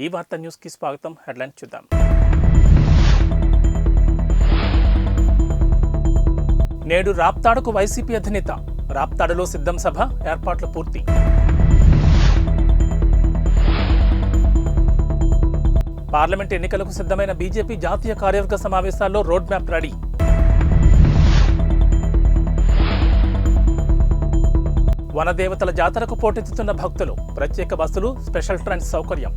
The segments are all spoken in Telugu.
ఈ వార్తా న్యూస్కి స్వాగతం. హెడ్లైన్ చూద్దాం. నేడు రాప్తాడుకు వైసీపీ అధినేత. రాప్తాడులో సిద్ధం సభ, ఏర్పాట్లు పూర్తి. పార్లమెంట్ ఎన్నికలకు సిద్ధమైన బీజేపీ జాతీయ కార్యవర్గ సమావేశాల్లో రోడ్ మ్యాప్ రెడీ. వనదేవతల జాతరకు పోటెత్తుతున్న భక్తులు. ప్రత్యేక బస్సులు, స్పెషల్ ట్రైన్ సౌకర్యం.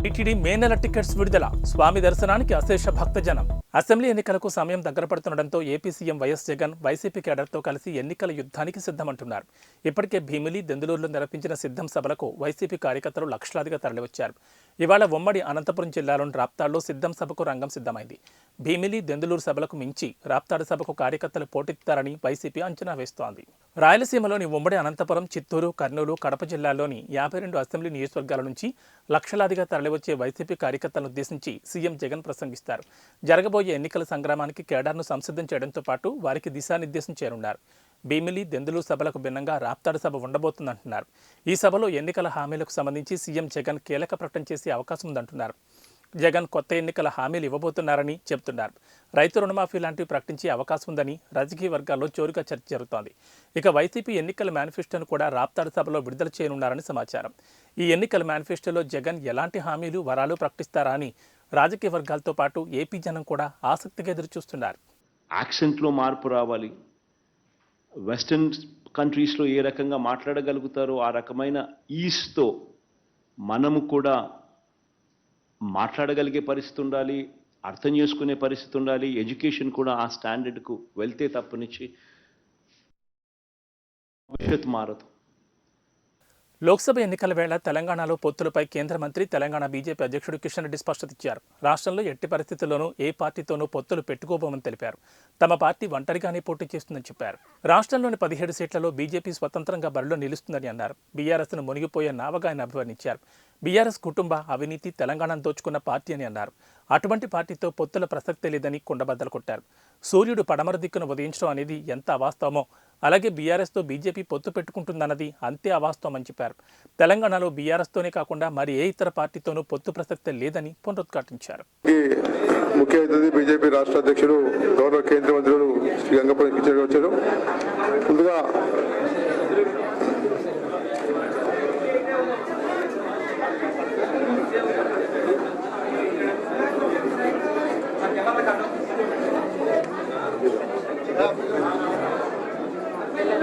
టీటీడీ మే నెల టికెట్స్ విడుదల. స్వామి దర్శనానికి అశేష భక్తజనం. అసెంబ్లీ ఎన్నికలకు సమయం దగ్గర పడుతుండటంతో AP CM YS Jagan YCP కేడర్తో కలిసి ఎన్నికల యుద్ధానికి సిద్ధమంటున్నారు. ఇప్పటికే భీమిలి, దెందులూరులో నిర్వహించిన సిద్ధం సభలకు వైసీపీ కార్యకర్తలు లక్షలాదిగా తరలివచ్చారు. ఇవాళ ఉమ్మడి అనంతపురం జిల్లాలోని రాప్తాడులో సిద్ధం సభకు రంగం సిద్ధమైంది. భీమిలి, దెందులూరు సభలకు మించి రాప్తాడు సభకు కార్యకర్తలు పోటెత్తారని వైసీపీ అంచనా వేస్తోంది. రాయలసీమలోని ఉమ్మడి అనంతపురం, చిత్తూరు, కర్నూలు, కడప జిల్లాల్లోని 52 అసెంబ్లీ నియోజకవర్గాల నుంచి లక్షలాదిగా తరలివచ్చే వైసీపీ కార్యకర్తలను ఉద్దేశించి సీఎం జగన్ ప్రసంగిస్తారు. జరగబోయే ఎన్నికల సంగ్రామానికి కేడర్ను సంసిద్ధం చేయడంతో పాటు వారికి దిశానిర్దేశం చేయనున్నారు. భీమిలి, దెందులూరు సభలకు భిన్నంగా రాప్తాడు సభ ఉండబోతుందంటున్నారు. ఈ సభలో ఎన్నికల హామీలకు సంబంధించి సీఎం జగన్ కీలక ప్రకటన చేసే అవకాశం ఉందంటున్నారు. జగన్ కొత్త ఎన్నికల హామీలు ఇవ్వబోతున్నారని చెబుతున్నారు. రైతు రుణమాఫీ లాంటివి ప్రకటించే అవకాశం ఉందని రాజకీయ వర్గాల్లో జోరుగా చర్చ జరుగుతోంది. ఇక వైసీపీ ఎన్నికల మేనిఫెస్టోను కూడా రాప్తాడు సభలో విడుదల చేయనున్నారని సమాచారం. ఈ ఎన్నికల మేనిఫెస్టోలో జగన్ ఎలాంటి హామీలు, వరాలు ప్రకటిస్తారా అని రాజకీయ వర్గాలతో పాటు ఏపీ జనం కూడా ఆసక్తిగా ఎదురుచూస్తున్నారు. యాక్సెంట్లో మార్పు రావాలి. వెస్టర్న్ కంట్రీస్లో ఏ రకంగా మాట్లాడగలుగుతారో ఆ రకమైన ఈస్తో మనము కూడా మాట్లాడగలిగే పరిస్థితి ఉండాలి, అర్థం చేసుకునే పరిస్థితి ఉండాలి. ఎడ్యుకేషన్ కూడా ఆ స్టాండర్డ్కు వెళ్తే తప్పనిచ్చి భవిష్యత్తు మారదు. లోక్సభ ఎన్నికల వేళ తెలంగాణలో పొత్తులపై కేంద్ర మంత్రి, తెలంగాణ బీజేపీ అధ్యక్షుడు కిషన్ రెడ్డి స్పష్టత ఇచ్చారు. రాష్ట్రంలో ఎట్టి పరిస్థితుల్లోనూ ఏ పార్టీతోనూ పొత్తులు పెట్టుకోబోమని తెలిపారు. తమ పార్టీ ఒంటరిగానే పోటీ చేస్తుందని చెప్పారు. రాష్ట్రంలోని 17 సీట్లలో బీజేపీ స్వతంత్రంగా బరిలో నిలుస్తుందని అన్నారు. బీఆర్ఎస్ను మునిగిపోయే నావగా ఆయన అభివర్ణించారు. బీఆర్ఎస్ కుటుంబ అవినీతి తెలంగాణను దోచుకున్న పార్టీ అని అన్నారు. అటువంటి పార్టీతో పొత్తుల ప్రసక్తే లేదని కుండబద్దలు కొట్టారు. సూర్యుడు పడమర దిక్కును ఉదయించడం అనేది ఎంత అవాస్తవమో అలాగే బీఆర్ఎస్తో బీజేపీ పొత్తు పెట్టుకుంటుందన్నది అంతే అవాస్తవమని చెప్పారు. తెలంగాణలో బీఆర్ఎస్తోనే కాకుండా మరి ఏ ఇతర పార్టీతోనూ పొత్తు ప్రసక్తే లేదని పునరుద్ఘాటించారు. ముఖ్య అతిథి బీజేపీ రాష్ట్ర అధ్యక్షుడు గౌరవ కేంద్ర మంత్రులు శ్రీ గంగపల్లి కిషన్ గారు వచ్చారు.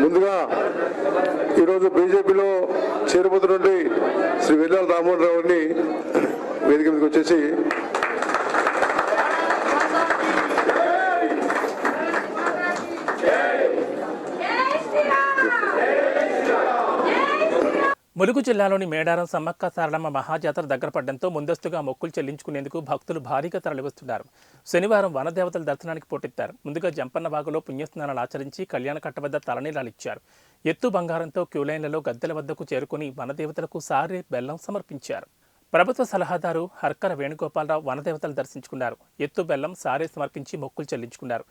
ముందుగా ఈరోజు బీజేపీలో చేరిపోతున్నటువంటి శ్రీ వెల్లాల రామ్మోహన్ రావుని వేదిక మీదకి వచ్చేసి ములుగు జిల్లాలోని మేడారం సమ్మక్క సారలమ్మ మహాజాతర దగ్గర పడడంతో ముందస్తుగా మొక్కులు చెల్లించుకునేందుకు భక్తులు భారీగా తరలివస్తున్నారు. శనివారం వనదేవతల దర్శనానికి పోటెత్తారు. ముందుగా జంపన్న వాగులో పుణ్యస్నానాలు ఆచరించి కళ్యాణ కట్ట వద్ద తలనీలాలు ఇచ్చారు. ఎత్తు బంగారంతో క్యూలైన్లలో గద్దెల వద్దకు చేరుకుని వనదేవతలకు సారె, బెల్లం సమర్పించారు. ప్రభుత్వ సలహాదారు హర్కర వేణుగోపాలరావు వనదేవతలు దర్శించుకున్నారు. ఎత్తు, బెల్లం, సారే సమర్పించి మొక్కులు చెల్లించుకున్నారు.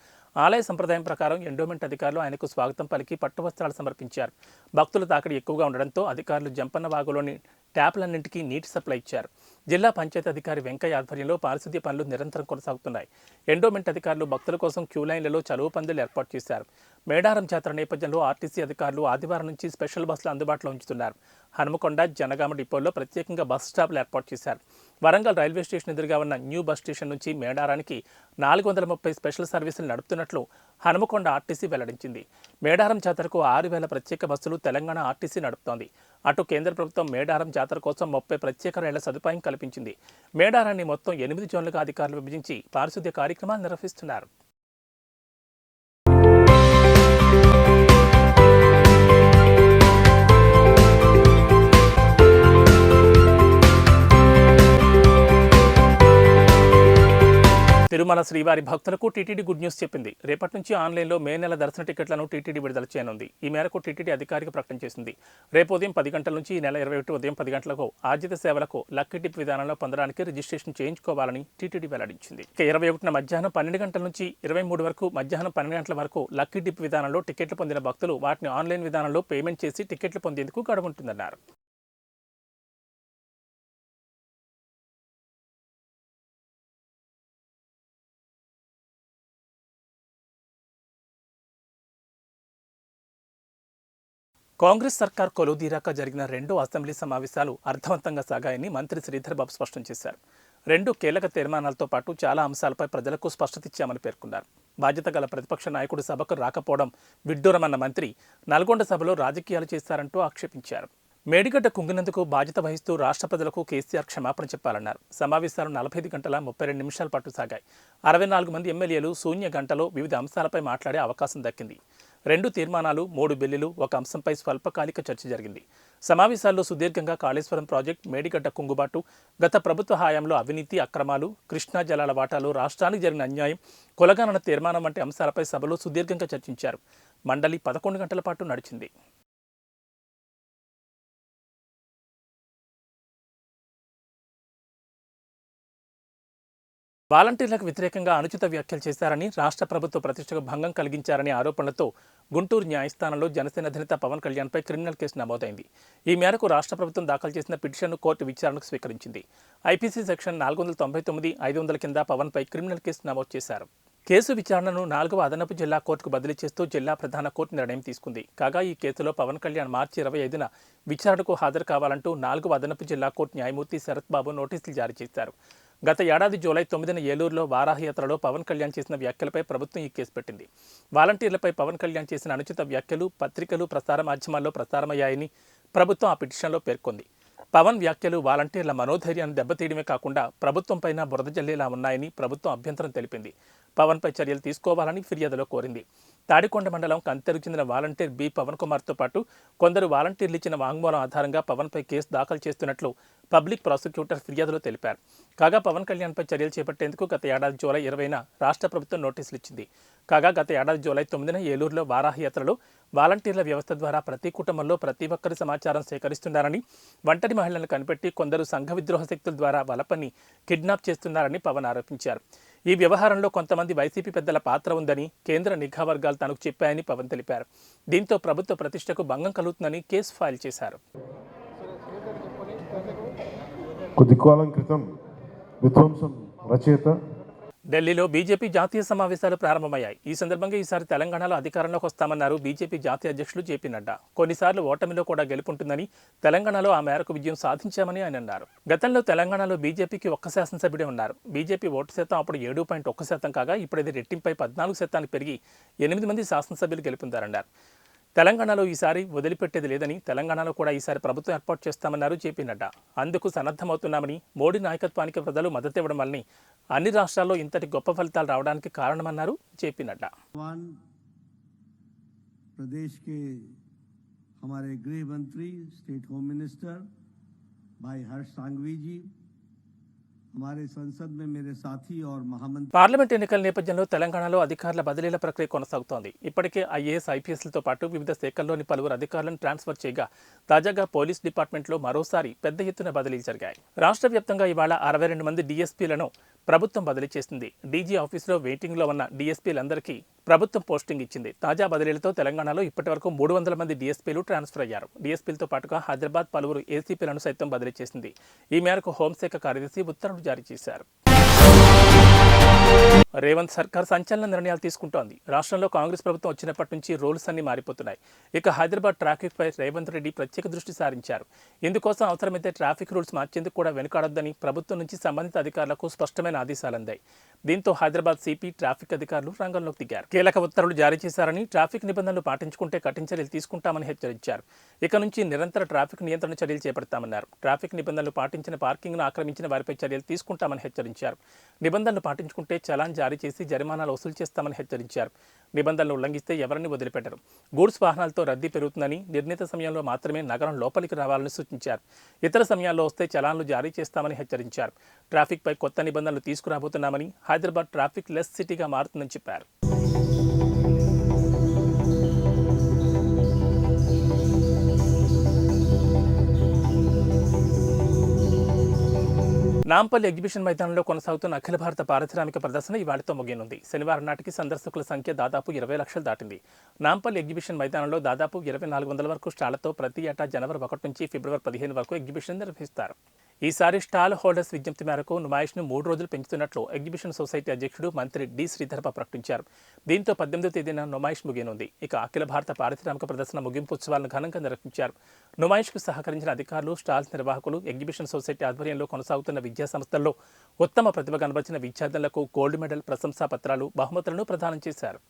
ఆలయ సంప్రదాయం ప్రకారం ఎండోమెంట్ అధికారులు ఆయనకు స్వాగతం పలికి పట్టువస్త్రాలు సమర్పించారు. భక్తుల తాకిడి ఎక్కువగా ఉండడంతో అధికారులు జంపన్న వాగులోని ట్యాప్లన్నింటికీ నీటి సప్లై ఇచ్చారు. జిల్లా పంచాయతీ అధికారి వెంకయ్య ఆధ్వర్యంలో పారిశుద్ధ్య పనులు నిరంతరం కొనసాగుతున్నాయి. ఎండోమెంట్ అధికారులు భక్తుల కోసం క్యూలైన్లలో చలువ పందులు ఏర్పాటు చేశారు. మేడారం జాతర నేపథ్యంలో ఆర్టీసీ అధికారులు ఆదివారం నుంచి స్పెషల్ బస్సులు అందుబాటులో ఉంచుతున్నారు. హనుమకొండ, జనగామ డిపోల్లో ప్రత్యేకంగా బస్ స్టాప్లు ఏర్పాటు చేశారు. వరంగల్ రైల్వే స్టేషన్ ఎదురుగా ఉన్న న్యూ బస్ స్టేషన్ నుంచి మేడారానికి 430 స్పెషల్ సర్వీసులు నడుపుతున్నట్లు హనుమకొండ ఆర్టీసీ వెల్లడించింది. మేడారం జాతరకు 6000 ప్రత్యేక బస్సులు తెలంగాణ ఆర్టీసీ నడుపుతోంది. అటు కేంద్ర ప్రభుత్వం మేడారం జాతర కోసం 30 ప్రత్యేక రైళ్ల సదుపాయం కల్పించింది. మేడారాన్ని మొత్తం 8 జోన్లుగా అధికారులు విభజించి పారిశుద్ధ్య కార్యక్రమాలు నిర్వహిస్తున్నారు. తిరుమల శ్రీవారి భక్తులకు టీటీడీ గుడ్ న్యూస్ చెప్పింది. రేపటి నుంచి ఆన్లైన్లో మే నెల దర్శన టికెట్లను టీటీడీ విడుదల చేయనుంది. ఈ మేరకు టీటీడీ అధికారిక ప్రకటన చేసింది. రేపు ఉదయం 10 గంటల నుంచి ఈ నెల 21 ఉదయం 10 గంటలకు ఆర్జిత సేవలకు లక్కీ డిప్ విధానంలో పొందడానికి రిజిస్ట్రేషన్ చేయించుకోవాలని టీటీడీ వెల్లడించింది. ఇక 21న మధ్యాహ్నం 12 గంటల నుంచి 23 వరకు మధ్యాహ్నం 12 గంటల వరకు లక్కీ డిప్ విధానంలో టికెట్లు పొందిన భక్తులు వాటిని ఆన్లైన్ విధానంలో పేమెంట్ చేసి టికెట్లు పొందేందుకు గడువు ఉంటుందన్నారు. కాంగ్రెస్ సర్కార్ కొలువుదీరాక జరిగిన 2 అసెంబ్లీ సమావేశాలు అర్థవంతంగా సాగాయని మంత్రి శ్రీధర్ బాబు స్పష్టం చేశారు. 2 కీలక తీర్మానాలతో పాటు చాలా అంశాలపై ప్రజలకు స్పష్టత ఇచ్చామని పేర్కొన్నారు. బాధ్యత గల ప్రతిపక్ష నాయకుడు సభకు రాకపోవడం విడ్డూరమన్న మంత్రి నల్గొండ సభలో రాజకీయాలు చేశారంటూ ఆక్షేపించారు. మేడిగడ్డ కుంగినందుకు బాధ్యత వహిస్తూ రాష్ట్ర ప్రజలకు కేసీఆర్ క్షమాపణ చెప్పాలన్నారు. సమావేశాలు 45 గంటల 32 నిమిషాల పాటు సాగాయి. 64 మంది ఎమ్మెల్యేలు శూన్య గంటలో వివిధ అంశాలపై మాట్లాడే అవకాశం దక్కింది. 2 తీర్మానాలు, 3 బిల్లులు, ఒక అంశంపై స్వల్పకాలిక చర్చ జరిగింది. సమావేశాల్లో సుదీర్ఘంగా కాళేశ్వరం ప్రాజెక్టు, మేడిగడ్డ కుంగుబాటు, గత ప్రభుత్వ హయాంలో అవినీతి, అక్రమాలు, కృష్ణా జలాల వాటాలు, రాష్ట్రానికి జరిగిన అన్యాయం, కులగణన తీర్మానం వంటి అంశాలపై సభలో సుదీర్ఘంగా చర్చించారు. మండలి 11 గంటల పాటు నడిచింది. వాలంటీర్లకు వ్యతిరేకంగా అనుచిత వ్యాఖ్యలు చేశారని, రాష్ట్ర ప్రభుత్వ ప్రతిష్టకు భంగం కలిగించారనే ఆరోపణలతో గుంటూరు న్యాయస్థానంలో జనసేన అధినేత పవన్ కళ్యాణ్పై క్రిమినల్ కేసు నమోదైంది. ఈ మేరకు రాష్ట్ర ప్రభుత్వం దాఖలు చేసిన పిటిషన్ను కోర్టు విచారణకు స్వీకరించింది. ఐపీసీ సెక్షన్ 499, 500 కింద పవన్పై క్రిమినల్ కేసు నమోదు చేశారు. కేసు విచారణను 4వ అదనపు జిల్లా కోర్టుకు బదిలీ చేస్తూ జిల్లా ప్రధాన కోర్టు నిర్ణయం తీసుకుంది. కాగా ఈ కేసులో పవన్ కళ్యాణ్ మార్చి 25న విచారణకు హాజరు కావాలంటూ 4వ అదనపు జిల్లా కోర్టు న్యాయమూర్తి శరత్ బాబు నోటీసులు జారీ చేశారు. గత ఏడాది జూలై 9న ఏలూరులో వారాహయాత్రలో పవన్ కళ్యాణ్ చేసిన వ్యాఖ్యలపై ప్రభుత్వం ఈ కేసు పెట్టింది. వాలంటీర్లపై పవన్ కళ్యాణ్ చేసిన అనుచిత వ్యాఖ్యలు పత్రికలు, ప్రసార మాధ్యమాల్లో ప్రసారమయ్యాయని ప్రభుత్వం ఆ పిటిషన్లో పేర్కొంది. పవన్ వ్యాఖ్యలు వాలంటీర్ల మనోధైర్యాన్ని దెబ్బతీయడమే కాకుండా ప్రభుత్వంపైన బురద జల్లేలా ఉన్నాయని ప్రభుత్వం అభ్యంతరం తెలిపింది. పవన్పై చర్యలు తీసుకోవాలని ఫిర్యాదులో కోరింది. తాడికొండ మండలం కంతెరకు చెందిన వాలంటీర్ బి పవన్ కుమార్తో పాటు కొందరు వాలంటీర్లు ఇచ్చిన వాంగ్మూలం ఆధారంగా పవన్పై కేసు దాఖలు చేస్తున్నట్లు పబ్లిక్ ప్రాసిక్యూటర్ ఫిర్యాదులో తెలిపారు. కాగా పవన్ కళ్యాణ్పై చర్యలు చేపట్టేందుకు గత ఏడాది జూలై 20న రాష్ట్ర ప్రభుత్వం నోటీసులు ఇచ్చింది. కాగా గత ఏడాది జూలై 9న ఏలూరులో వారాహయాత్రలో వాలంటీర్ల వ్యవస్థ ద్వారా ప్రతి కుటుంబంలో ప్రతి ఒక్కరి సమాచారం సేకరిస్తున్నారని, ఒంటరి మహిళలను కనిపెట్టి కొందరు సంఘ విద్రోహ శక్తుల ద్వారా వలపని కిడ్నాప్ చేస్తున్నారని పవన్ ఆరోపించారు. ఈ వ్యవహారంలో కొంతమంది వైసీపీ పెద్దల పాత్ర ఉందని కేంద్ర నిఘా వర్గాలు తనకు చెప్పాయని పవన్ తెలిపారు. దీంతో ప్రభుత్వ ప్రతిష్టకు భంగం కలుగుతుందని కేసు ఫైల్ చేశారు. కొద్ది కాలం క్రితం విధ్వంసం రచయిత ఢిల్లీలో బీజేపీ జాతీయ సమావేశాలు ప్రారంభమయ్యాయి. ఈ సందర్భంగా ఈసారి తెలంగాణలో అధికారంలోకి వస్తామన్నారు బీజేపీ జాతీయ అధ్యక్షులు జేపీ నడ్డా. కొన్నిసార్లు ఓటమిలో కూడా గెలుపుంటుందని, తెలంగాణలో ఆ మేరకు విజయం సాధించామని ఆయన అన్నారు. గతంలో తెలంగాణలో బీజేపీకి 1 శాసనసభ్యుడే ఉన్నారు. బీజేపీ ఓటు శాతం అప్పుడు 7.1% కాగా ఇప్పుడు ఇది రెట్టింపై 14% పెరిగి 8 మంది శాసనసభ్యులు గెలుపొందారన్నారు. తెలంగాణలో ఈసారి వదిలిపెట్టేది లేదని, తెలంగాణలో కూడా ఈసారి ప్రభుత్వం ఏర్పాటు చేస్తామన్నారు జేపీ నడ్డా. అందుకు సన్నద్ధమవుతున్నామని, మోడీ నాయకత్వానికి ప్రజలు మద్దతు ఇవ్వడం వల్లనే అన్ని రాష్ట్రాల్లో ఇంతటి గొప్ప ఫలితాలు రావడానికి కారణమన్నారు జేపీ నడ్డా. प्रदेश के हमारे गृह मंत्री स्टेट होम मिनिस्टर भाई हर्ष सांघवी जी, हमारे संसद में मेरे साथी और महामंत्री. పార్లమెంట్ ఎన్నికల నేపథ్యంలో తెలంగాణలో అధికారుల బదిలీల ప్రక్రియ కొనసాగుతోంది. ఇప్పటికే ఐఏఎస్, ఐపీఎస్లతో పాటు వివిధ శాఖల్లోని పలువురు అధికారులను ట్రాన్స్ఫర్ చేయగా తాజాగా పోలీస్ డిపార్ట్మెంట్లో మరోసారి పెద్ద ఎత్తున బదిలీలు జరిగాయి. రాష్ట్ర వ్యాప్తంగా ఇవాళ 62 మంది డీఎస్పీలను ప్రభుత్వం బదిలీ చేసింది. డీజీ ఆఫీసులో వెయిటింగ్లో ఉన్న డీఎస్పీలందరికీ ప్రభుత్వం పోస్టింగ్ ఇచ్చింది. తాజా బదిలీలతో తెలంగాణలో ఇప్పటివరకు 300 మంది డీఎస్పీలు ట్రాన్స్ఫర్ అయ్యారు. డీఎస్పీలతో పాటుగా హైదరాబాద్ పలువురు ఏసీపీలను సైతం బదిలీ చేసింది. ఈ మేరకు హోంశాఖ కార్యదర్శి ఉత్తర్వులు జారీ చేశారు. రేవంత్ సర్కార్ సంచలన నిర్ణయాలు తీసుకుంటోంది. రాష్ట్రంలో కాంగ్రెస్ ప్రభుత్వం వచ్చినప్పటి నుంచి రూల్స్ అన్ని మారిపోతున్నాయి. ఇక హైదరాబాద్ ట్రాఫిక్ పై రేవంత్ రెడ్డి ప్రత్యేక దృష్టి సారించారు. ఇందుకోసం అవసరమైతే ట్రాఫిక్ రూల్స్ మార్చేందుకు కూడా వెనుకాడొద్దని ప్రభుత్వం నుంచి సంబంధిత అధికారులకు స్పష్టమైన ఆదేశాలు అందాయి. దీంతో హైదరాబాద్ సిపి, ట్రాఫిక్ అధికారులు రంగంలోకి దిగారు. కీలక ఉత్తర్వులు జారీ చేశారని, ట్రాఫిక్ నిబంధనలు పాటించుకుంటే కఠిన చర్యలు తీసుకుంటామని హెచ్చరించారు. ఇక నుంచి నిరంతర ట్రాఫిక్ నియంత్రణ చర్యలు చేపడతామన్నారు. ట్రాఫిక్ నిబంధనలు పాటించిన పార్కింగ్ను ఆక్రమించిన వారిపై చర్యలు తీసుకుంటామని హెచ్చరించారు. నిబంధనలు పాటించుకుంటే చలాన్ జారీ చేసి జరిమానాలు వసూలు చేస్తామని హెచ్చరించారు. నిబంధనలు ఉల్లంఘిస్తే ఎవరిని వదిలిపెట్టరు. గూడ్స్ వాహనాలతో రద్దీ పెరుగుతుందని, నిర్ణీత సమయంలో మాత్రమే నగరం లోపలికి రావాలని సూచించారు. ఇతర సమయాల్లో వస్తే చలాన్లు జారీ చేస్తామని హెచ్చరించారు. ట్రాఫిక్పై కొత్త నిబంధనలు తీసుకురాబోతున్నామని, హైదరాబాద్ ట్రాఫిక్ లెస్ సిటీగా మారుతుందని చెప్పారు. నాంపల్లి ఎగ్జిబిషన్ మైదానంలో కొనసాగుతున్న అఖిల భారత పారిశ్రామిక ప్రదర్శన ఇవాళతో ముగియనుంది. శనివారం నాటికి సందర్శకుల సంఖ్య దాదాపు 20 లక్షలు దాటింది. నాంపల్లి ఎగ్జిబిషన్ మైదానంలో దాదాపు 2400 వరకు స్టాళ్లతో ప్రతి ఏటా జనవరి 1 నుంచి ఫిబ్రవరి 15 వరకు ఎగ్జిబిషన్ నిర్వహిస్తారు. ఈసారి స్టాల్ హోల్డర్స్ విజ్ఞప్తి మేరకు నుమాయిష్ను 3 రోజులు పెంచుతున్నట్లు ఎగ్జిబిషన్ సొసైటీ అధ్యక్షుడు మంత్రి డి శ్రీధరప్ప ప్రకటించారు. దీంతో 18వ తేదీన నుమాయిష్ ముగియనుంది. ఇక అఖిల భారత పారిశ్రామిక ప్రదర్శన ముగింపు ఉత్సవాలను ఘనంగా నిర్వహించారు. నుమాయిష్కు సహకరించిన అధికారులు, స్టాల్స్ నిర్వాహకులు, ఎగ్జిబిషన్ సొసైటీ ఆధ్వర్యంలో కొనసాగుతున్న విద్యా సంస్థల్లో ఉత్తమ ప్రతిభ కనబరిచిన విద్యార్థులకు గోల్డ్ మెడల్, ప్రశంసా పత్రాలు, బహుమతులను ప్రదానం చేశారు.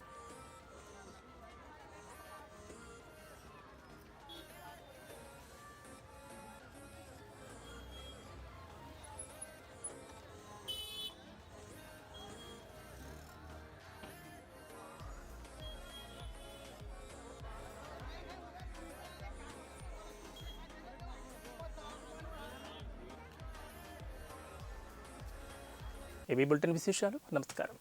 ఏబీ బులెటిన్ విశేషాలు. నమస్కారం.